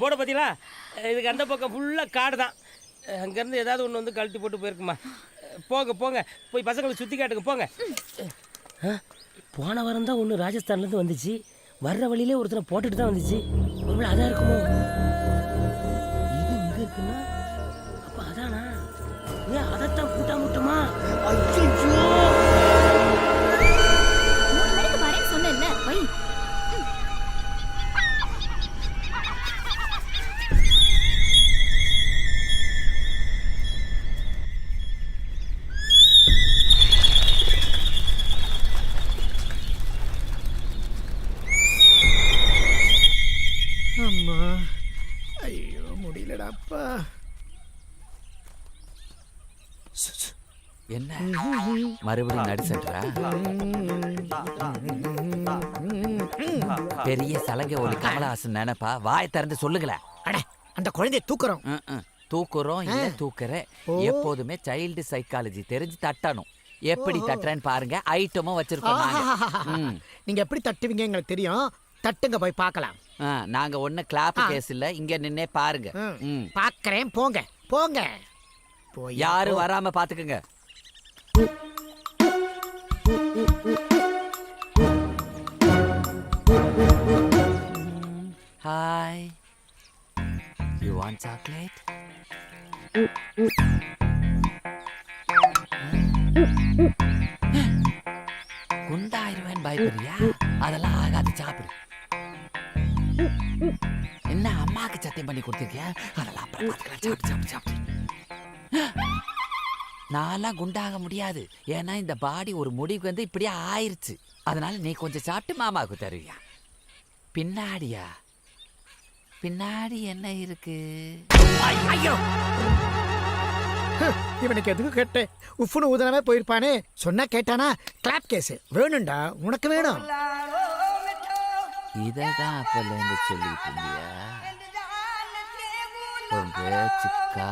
போட பார்த்தீங்களா? இதுக்கு அந்த பக்கம் ஃபுல்லாக காடு தான். அங்கேருந்து ஏதாவது ஒன்று வந்து கழட்டி போட்டு போயிருக்குமா? போங்க போங்க, போய் பசங்களை சுற்றி காட்டுங்க போங்க. போன வாரம் தான் ஒன்று ராஜஸ்தான்லேருந்து வந்துச்சு. வர்ற வழியிலே ஒருத்தனை போட்டுட்டு தான் வந்துச்சு. ஒருவேளை அதான் இருக்குமோ? இது இங்கே இருக்குன்னா அப்போ அதானா? ஏன் அதைத்தான் கூட்டா முட்டமா? ஐயோ! சொன்னேன்ல வை. அம்மா, ஐயோ முடியலடாப்பா. என்ன மறுபடியும் நடிச்சா? பெரிய சலங்கை ஒரு கமலஹாசன் நினைப்பா. வாய் திறந்து சொல்லுங்களேன். அட, அந்த குழந்தைய தூக்குறோம். தூக்குறோம் இல்ல தூக்குற. எப்போதுமே சைல்டு சைக்காலஜி தெரிஞ்சு தட்டணும். எப்படி தட்டுறேன்னு பாருங்க. ஐட்டமும் வச்சிருக்கோம். நீங்க எப்படி தட்டுவீங்க எங்களுக்கு தெரியும். தட்டுங்க போய் பார்க்கலாம். நாங்க ஒண்ணு கிளாப் கேஸ் இல்ல, இங்க நின்னே பாருங்க. பாக்குறேன், போங்க போங்க. யாரும் வராம பாத்துக்குங்க. Hi, you want chocolate? குண்டாயிருவேன் பயப்படுறியா? அதெல்லாம் ஆகாது, சாப்பிடு. என்ன அம்மாக்கு சத்தியம் பண்ணி கொடுத்திருக்கியா? அதெல்லாம் அப்புறம் பார்த்துக்கலாம். சாப்பிடு சாப்பிடு சாப்பிடு. நான்லாம் குண்டாக முடியாது. ஏன்னா இந்த பாடி ஒரு முடிவுக்கு வந்து இப்படியே ஆயிருச்சு. அதனால நீ கொஞ்சம் சாப்பிட்டு மாமாவுக்கு தருவியா? பின்னாடியா? பின்னாடி என்ன இருக்கு? ஐயோ, இவனுக்கு எதுக்கு கேட்ட? உப்புன்னு ஊதனமே போயிருப்பானே. சொன்னா கேட்டானா? கிளாப் கேஸ் வேணும்டா, உனக்கு வேணும். இததான் அப்பல இருந்து சொல்லிட்டு இருந்தியா? உங்க சிக்கா